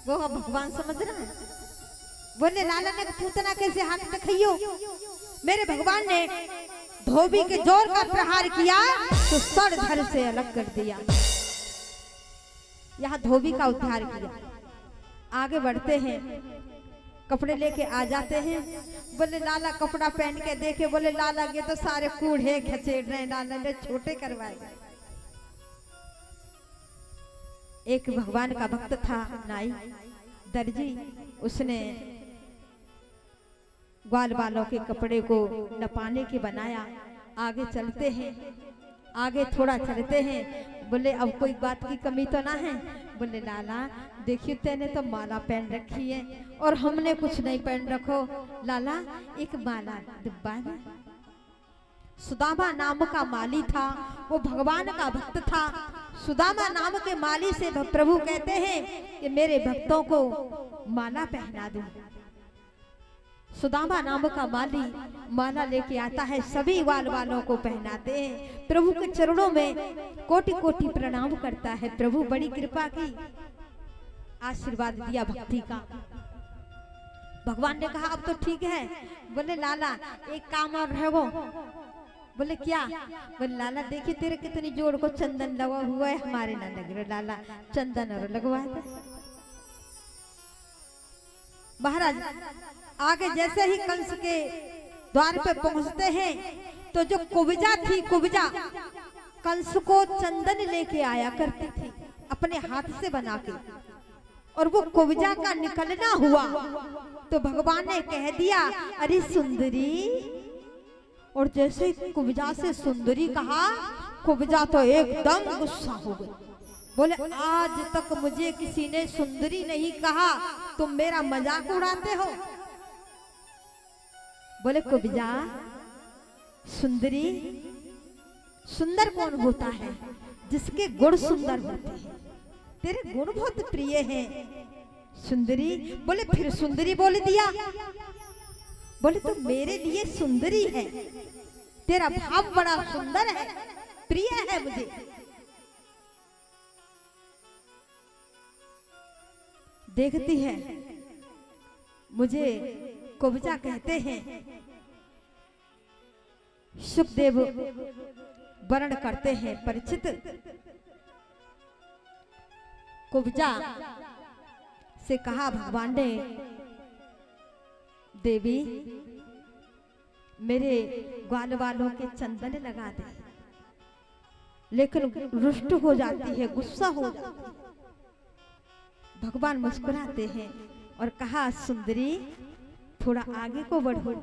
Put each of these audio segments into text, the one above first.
वो भगवान समझ रहा है। बोले लाला ने पूतना कैसे हाथ में खाइयो। मेरे भगवान ने धोबी के जोर का प्रहार किया तो सर धड़ से अलग कर दिया। यहाँ धोबी का उद्धार किया। आगे बढ़ते हैं, कपड़े लेके आ जाते हैं। बोले लाला कपड़ा पहन के देखे, बोले लाला ये तो सारे कूढ़े खचेड़ रहे, लाला ने छोटे करवाए। एक भगवान का भक्त था नाई दर्जी, उसने ग्वाल बालों के कपड़े को नपाने के बनाया। आगे चलते हैं, आगे थोड़ा चलते हैं। बोले अब कोई बात की कमी तो ना है। बोले लाला देखिए तेने तो माला पहन रखी है और हमने कुछ नहीं पहन रखो। लाला एक माला डिब्बा है। सुदामा नाम का माली था, वो भगवान का भक्त था। सुदामा नाम के माली से प्रभु कहते हैं कि मेरे भक्तों को माला पहना दो। सुदामा नाम का माली माला लेके आता है, सभी ग्वाल वालों को पहनाते हैं। प्रभु के चरणों में कोटि कोटि प्रणाम करता है। प्रभु बड़ी कृपा की, आशीर्वाद दिया भक्ति का। भगवान ने कहा अब तो ठीक है। बोले लाला एक काम और है वो। बोले क्या? बोले लाला देखिए तेरे कितनी जोड़ को चंदन लगा हुआ है, हमारे ना लग रहा। लाला चंदन और लगवाया था। महाराज आगे जैसे ही कंस के द्वार पे पहुंचते हैं तो जो कुब्जा थी, कुब्जा कंस को चंदन लेके आया करती थी अपने हाथ से बना के, और वो कुब्जा का निकलना हुआ तो भगवान ने कह दिया अरे सुंदरी। और जैसे ही कुब्जा से सुंदरी कहा, कुब्जा तो एकदम गुस्सा हो गई। बोले आज तक मुझे किसी ने सुंदरी नहीं कहा, तुम मेरा मजाक उड़ाते हो। बोले कुब्जा सुंदरी, सुंदर कौन होता है? जिसके गुण सुंदर होते हैं। तेरे गुण बहुत प्रिय हैं सुंदरी। बोले फिर सुंदरी बोल दिया। बोले तो मेरे लिए सुंदरी है, तेरा भाव बड़ा सुंदर है, प्रिय है मुझे। देखती है मुझे कुब्जा कहते हैं। सुखदेव वर्ण करते हैं परिचित। कुब्जा से कहा भगवान ने देवी मेरे ग्वाल वालों के चंदन लगा दे, लेकिन रुष्ट हो जाती है, गुस्सा हो जाती है। भगवान मुस्कुराते हैं और कहा सुंदरी थोड़ा आगे को बढ़ो।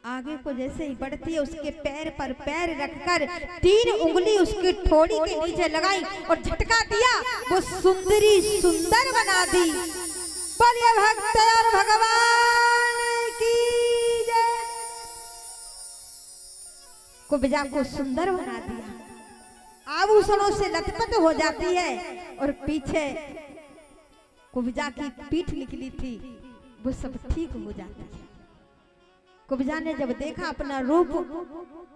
आगे को जैसे ही बढ़ती है उसके पैर पर पैर रखकर 3 उंगली उसकी ठोड़ी के नीचे लगाई और झटका दिया, वो सुंदरी सुंदर बना दी। बोलिए भक्त और भगवान की जय। कुब्जा को सुंदर बना दिया, आभूषणों से लथपथ हो जाती है और पीछे कुब्जा की पीठ निकली थी वो सब ठीक हो जाती है। कुब्जा ने जब देखा अपना रूप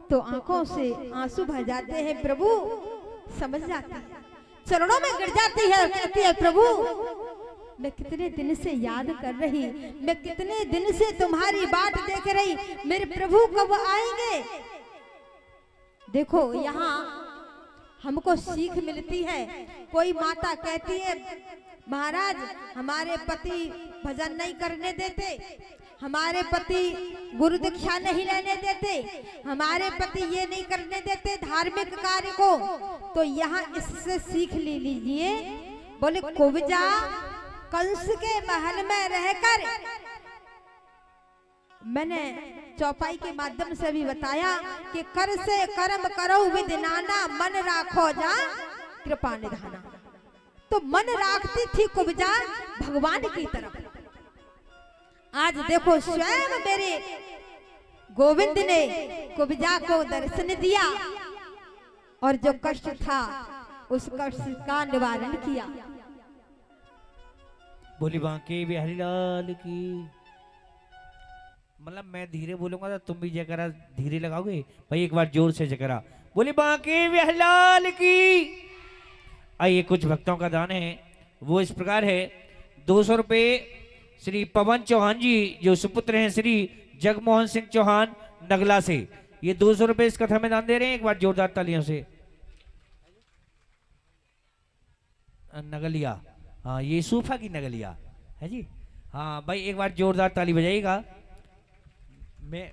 तो आंखों से आंसू भर जाते हैं। प्रभु समझ जाती है, चरणों में गिर जाती है और कहती है प्रभु मैं कितने दिन से याद कर रही, मैं कितने दिन से तुम्हारी बात देख रही, मेरे प्रभु कब आएंगे। देखो यहाँ हमको सीख मिलती है। कोई माता कहती है महाराज हमारे पति भजन नहीं करने देते, हमारे पति गुरु दीक्षा नहीं लेने देते, हमारे पति ये नहीं करने देते धार्मिक कार्य को। तो यहाँ इससे सीख ले लीजिए। बोले कुब्जा कंस के महल में रहकर, मैंने चौपाई के माध्यम से भी बताया कि कर से कर्म करो विधि नाना, मन राखो जा कृपा निधाना। तो मन राखती थी कुब्जा भगवान की तरफ। आज देखो स्वयं मेरे गोविंद ने कुब्जा को दर्शन दिया और जो कष्ट था उस कष्ट का निवारण किया। बोली बांके बिहारी लाल की। मतलब मैं धीरे बोलूंगा तो तुम भी जयकारा धीरे लगाओगे भाई। एक बार जोर से जयकारा। बोली बांके बिहारी लाल की। आइए कुछ भक्तों का दान है वो इस प्रकार है। 200 रुपये श्री पवन चौहान जी जो सुपुत्र हैं श्री जगमोहन सिंह चौहान नगला से, ये 200 रुपये इस कथा में दान दे रहे हैं। एक बार जोरदार तालियों से। नगलिया, हाँ ये सूफा की नगलिया है जी। हाँ भाई एक बार जोरदार ताली बजाइएगा। मैं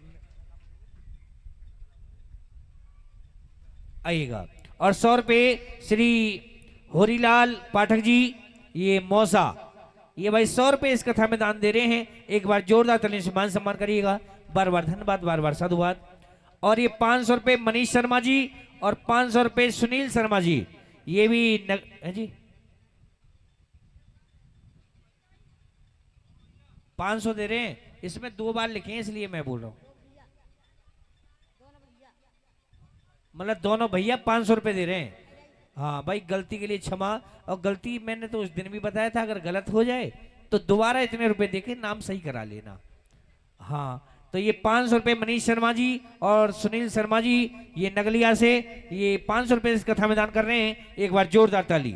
आइएगा। और 100 रुपये श्री होरीलाल पाठक जी ये मौसा, ये भाई 100 रुपये इस कथा में दान दे रहे हैं। एक बार जोरदार तालियों से मान सम्मान करिएगा। बार बार धन्यवाद, बार बार साधुवाद। और ये 500 रुपये मनीष शर्मा जी और 500 रुपये सुनील शर्मा जी, ये भी है जी 500 दे रहे हैं। इसमें 2 बार लिखे हैं इसलिए मैं बोल रहा हूं, मतलब दोनों भैया 500 रुपये दे रहे हैं। हाँ भाई गलती के लिए क्षमा। और गलती मैंने तो उस दिन भी बताया था, अगर गलत हो जाए तो दोबारा इतने रुपए देके नाम सही करा लेना। हाँ तो ये 500 रुपये मनीष शर्मा जी और सुनील शर्मा जी ये नगलिया से, ये 500 रुपये इस कथा में दान कर रहे हैं। एक बार जोरदार ताली।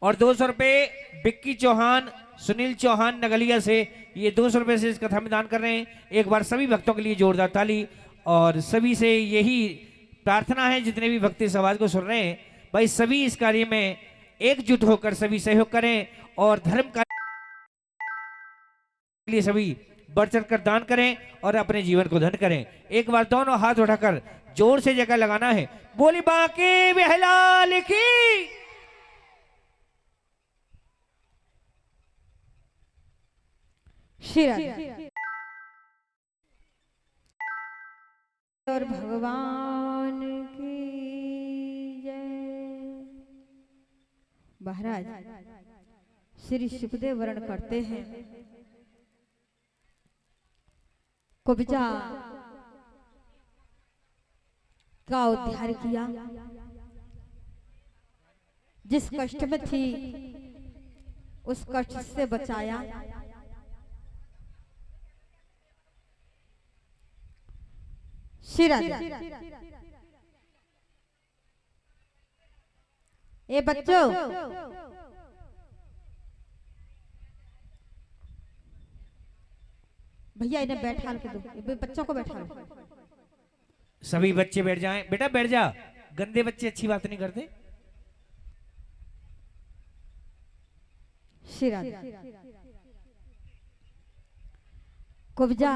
और 200 रुपये बिक्की चौहान सुनील चौहान नगलिया से, ये 200 रुपये से इस कथा में दान कर रहे हैं। एक बार सभी भक्तों के लिए जोरदार ताली। और सभी से यही प्रार्थना है, जितने भी भक्ति इस आवाज को सुन रहे हैं, भाई सभी इस कार्य में एकजुट होकर सभी सहयोग करें और धर्म कार्य के लिए सभी बढ़ चढ़ कर दान करें और अपने जीवन को धन्य करें। एक बार दोनों हाथ उठाकर जोर से जगह लगाना है। बोली बांके बिहारी की। श्री और भगवान की जय। महाराज श्री सुखदेव वर्ण करते हैं, कुब्जा का उद्धार किया, जिस कष्ट में थी उस कष्ट से बचाया। ए बच्चों, भैया इन्हें बैठा के दो, बच्चों को बैठा लो। सभी बच्चे बैठ जाएं। बेटा बैठ जा, गंदे बच्चे अच्छी बात नहीं करते। कुब्जा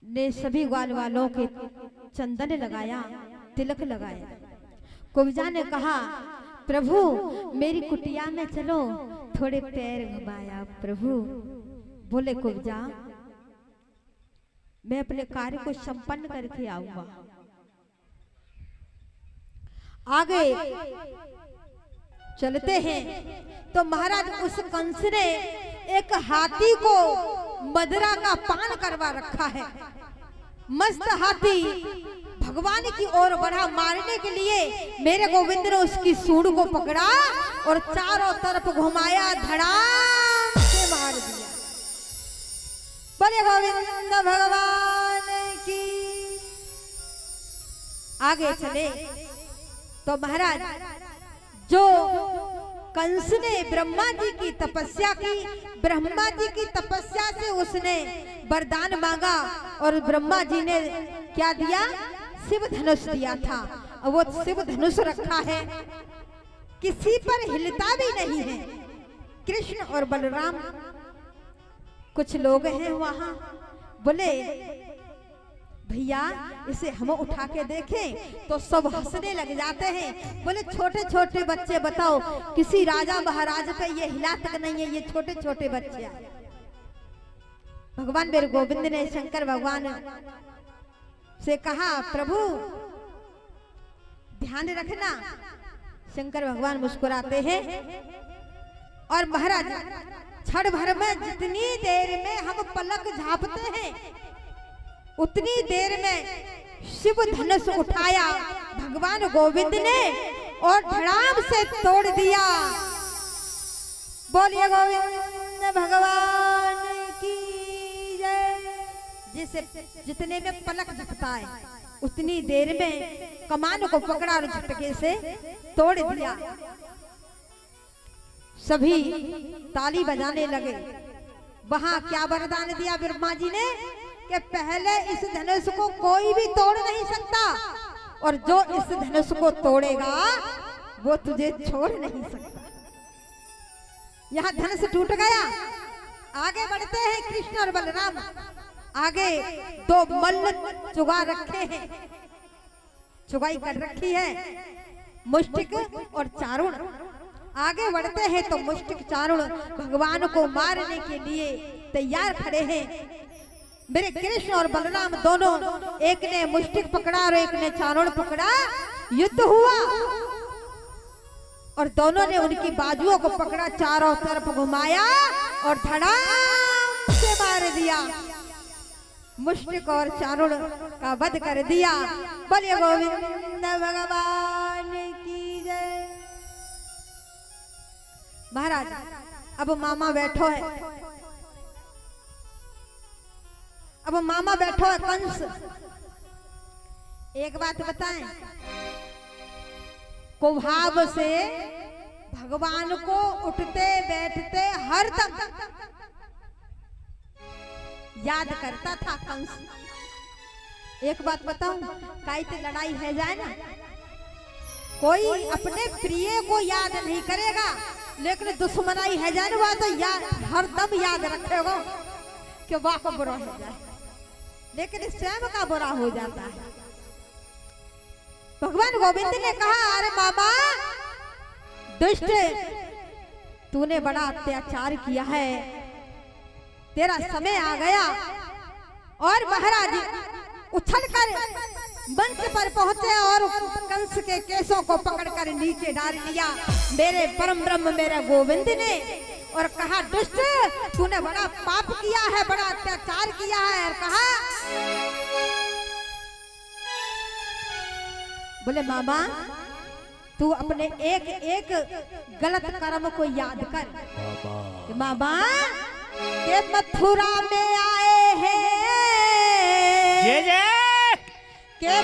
ने सभी ग्वाल वालों के चंदन लगाया, तिलक लगाया। कुब्जा ने कहा, प्रभु मेरी कुटिया में चलो, थोड़े पैर घुमाया। प्रभु बोले, कुब्जा मैं अपने कार्य को संपन्न करके आऊंगा। आगे चलते हैं तो महाराज उस कंस ने एक हाथी को मदरा का पान करवा रखा है। मस्त हाथी भगवान की ओर बढ़ा मारने के लिए। मेरे गोविंद ने उसकी सूंड को पकड़ा और चारों तरफ घुमाया, धड़ाम से मार दिया। बोले गोविंद भगवान की। आगे चले तो महाराज जो कंस ने ब्रह्मा जी की तपस्या की, ब्रह्मा जी की तपस्या से उसने वरदान मांगा और ब्रह्मा जी ने क्या दिया? शिव धनुष दिया था। वो शिव धनुष रखा है, किसी पर हिलता भी नहीं है। कृष्ण और बलराम कुछ लोग हैं वहां, बोले भैया इसे हम उठा के देखें तो सब हंसने लग जाते हैं। बोले छोटे छोटे बच्चे, बताओ किसी राजा महाराज पे ये हिला तक नहीं है, ये छोटे छोटे बच्चे। भगवान मेरे गोविंद ने शंकर भगवान से कहा, प्रभु ध्यान रखना। शंकर भगवान मुस्कुराते हैं और महाराज क्षण भर में जितनी देर में हम पलक झापते हैं उतनी देर में शिव धनुष उठाया भगवान गोविंद ने और धड़ाम से तोड़ दिया। बोलिए गोविंद भगवान की जय। जिसे जितने में पलक झपता है उतनी देर में कमान को पकड़ा और झटके से तोड़ दिया। सभी ताली बजाने लगे। वहां क्या वरदान दिया ब्रह्मा जी ने कि पहले इस धनुष को कोई भी तोड़ नहीं सकता, और जो इस धनुष को तोड़ेगा वो तुझे छोड़ नहीं सकता। यहाँ धनुष टूट गया। आगे बढ़ते हैं कृष्ण और बलराम। आगे दो मल्ल चुगा रखे हैं, चुगाई कर रखी है, मुष्टिक और चारुण। आगे बढ़ते हैं तो मुष्टिक चारुण भगवान को मारने के लिए तैयार खड़े हैं। मेरे कृष्ण और बलराम दोनों, एक ने मुष्टिक पकड़ा और एक ने चारुण पकड़ा। युद्ध हुआ और दोनों ने उनकी बाजुओं को पकड़ा, चारों तरफ घुमाया और धड़ाम से मार दिया। मुष्टिक और चारुण का वध कर दिया। बोले गोविंद भगवान की जय। महाराज अब मामा बैठो है, अब मामा बैठो है कंस। एक बात बताएं, कुभाव से भगवान को उठते बैठते हर दम याद करता था कंस। एक बात बताऊं, कायते लड़ाई है जाए ना, कोई अपने प्रिय को याद नहीं करेगा, लेकिन दुश्मनाई है जाए ना तो याद हर दम याद रखेगा कि वाह को बुरा हो जाए, लेकिन स्वयं का बुरा हो जाता है। भगवान गोविंद ने कहा, अरे मामा दुष्ट, तूने बड़ा अत्याचार किया है, तेरा समय आ गया। और महाराज उछलकर मंच पर पहुंचे और कंस के केसों को पकड़कर नीचे डाल दिया मेरे परम ब्रह्म मेरे गोविंद ने, और कहा, दुष्ट तूने बड़ा पाप किया है, बड़ा अत्याचार किया है। और कहा, बोले मामा तू अपने एक एक गलत कर्म को याद कर। मामा के मथुरा में आए हैं, जय जय। के